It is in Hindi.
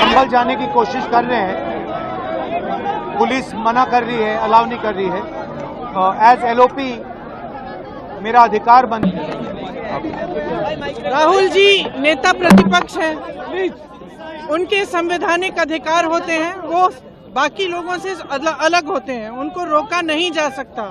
संभल जाने की कोशिश कर रहे हैं, पुलिस मना कर रही है, अलाउ नहीं कर रही है। एज एलओपी मेरा अधिकार बन। राहुल जी नेता प्रतिपक्ष हैं, उनके संवैधानिक अधिकार होते हैं, वो बाकी लोगों से अलग होते हैं, उनको रोका नहीं जा सकता।